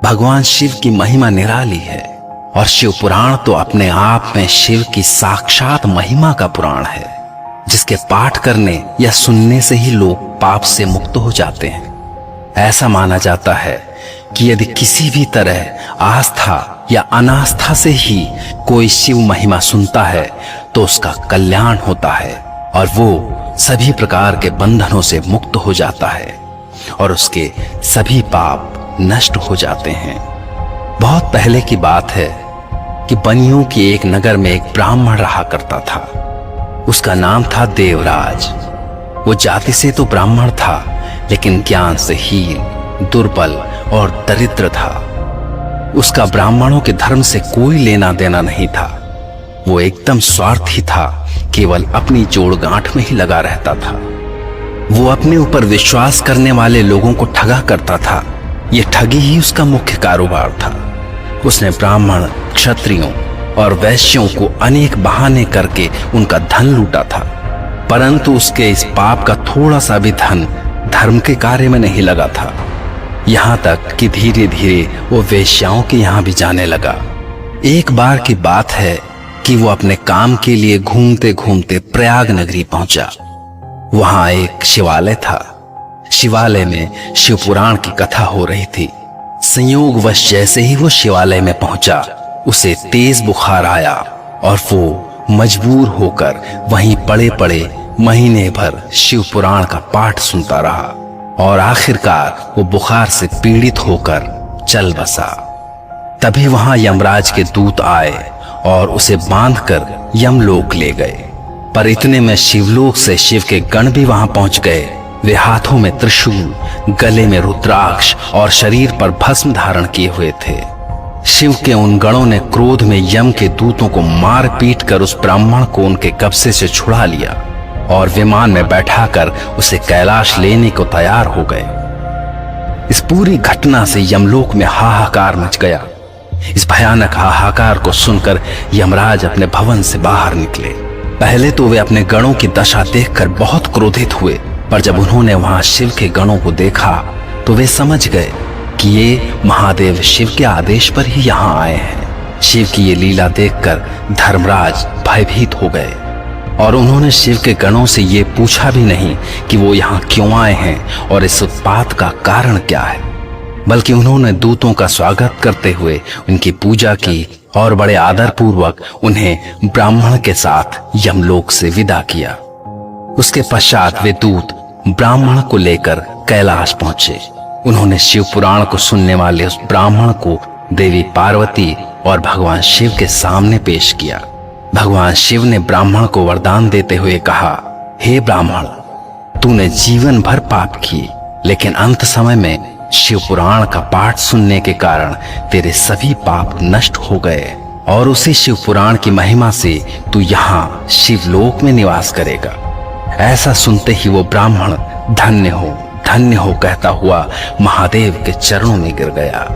भगवान शिव की महिमा निराली है और शिव पुराण तो अपने आप में शिव की साक्षात महिमा का पुराण है, जिसके पाठ करने या सुनने से ही लोग पाप से मुक्त हो जाते हैं। ऐसा माना जाता है कि यदि किसी भी तरह आस्था या अनास्था से ही कोई शिव महिमा सुनता है तो उसका कल्याण होता है और वो सभी प्रकार के बंधनों से मुक्त हो जाता है और उसके सभी पाप नष्ट हो जाते हैं। बहुत पहले की बात है कि बनियों के एक नगर में एक ब्राह्मण रहा करता था। उसका नाम था देवराज। वो जाति से तो ब्राह्मण था, लेकिन ज्ञान से हीन, दुर्बल और दरिद्र था। उसका ब्राह्मणों के धर्म से कोई लेना देना नहीं था। वो एकदम स्वार्थी था, केवल अपनी जोड़ गांठ में ही लगा रहता था। वो अपने ऊपर विश्वास करने वाले लोगों को ठगा करता था। ये ठगी ही उसका मुख्य कारोबार था। उसने ब्राह्मण, क्षत्रियों और वैश्यों को अनेक बहाने करके उनका धन लूटा था, परंतु उसके इस पाप का थोड़ा सा भी धन धर्म के कार्य में नहीं लगा था। यहाँ तक कि धीरे धीरे वो वेश्याओं के यहाँ भी जाने लगा। एक बार की बात है कि वो अपने काम के लिए घूमते घूमते प्रयाग नगरी पहुंचा। वहां एक शिवालय था। शिवालय में शिव पुराण की कथा हो रही थी। संयोगवश जैसे ही वो शिवालय में पहुंचा, उसे तेज बुखार आया और वो मजबूर होकर वहीं पड़े पड़े महीने भर शिव पुराण का पाठ सुनता रहा और आखिरकार वो बुखार से पीड़ित होकर चल बसा। तभी वहां यमराज के दूत आए और उसे बांधकर यमलोक ले गए। पर इतने में शिवलोक से शिव के गण भी वहां पहुंच गए। वे हाथों में त्रिशूल, गले में रुद्राक्ष और शरीर पर भस्म धारण किए हुए थे। शिव के उन गणों ने क्रोध में यम के दूतों को मार पीट कर उस ब्राह्मण को उनके कब्जे से छुड़ा लिया और विमान में बैठाकर उसे कैलाश लेने को तैयार हो गए। इस पूरी घटना से यमलोक में हाहाकार मच गया। इस भयानक हाहाकार को सुनकर यमराज अपने भवन से बाहर निकले। पहले तो वे अपने गणों की दशा देखकर बहुत क्रोधित हुए, पर जब उन्होंने वहां शिव के गणों को देखा तो वे समझ गए कि ये महादेव शिव के आदेश पर ही यहाँ आए हैं। शिव की ये लीला देखकर धर्मराज भयभीत हो गए और उन्होंने शिव के गणों से ये पूछा भी नहीं कि वो यहाँ क्यों आए हैं और इस उत्पात का कारण क्या है, बल्कि उन्होंने दूतों का स्वागत करते हुए उनकी पूजा की और बड़े आदर पूर्वक उन्हें ब्राह्मण के साथ यमलोक से विदा किया। उसके पश्चात वे दूत ब्राह्मण को लेकर कैलाश पहुंचे। उन्होंने शिव पुराण को सुनने वाले उस ब्राह्मण को देवी पार्वती और भगवान शिव के सामने पेश किया। भगवान शिव ने ब्राह्मण को वरदान देते हुए कहा, हे ब्राह्मण, तूने जीवन भर पाप किए, लेकिन अंत समय में शिव पुराण का पाठ सुनने के कारण तेरे सभी पाप नष्ट हो गए और उसी शिव पुराण की महिमा से तू यहाँ शिवलोक में निवास करेगा। ऐसा सुनते ही वो ब्राह्मण धन्य हो कहता हुआ महादेव के चरणों में गिर गया।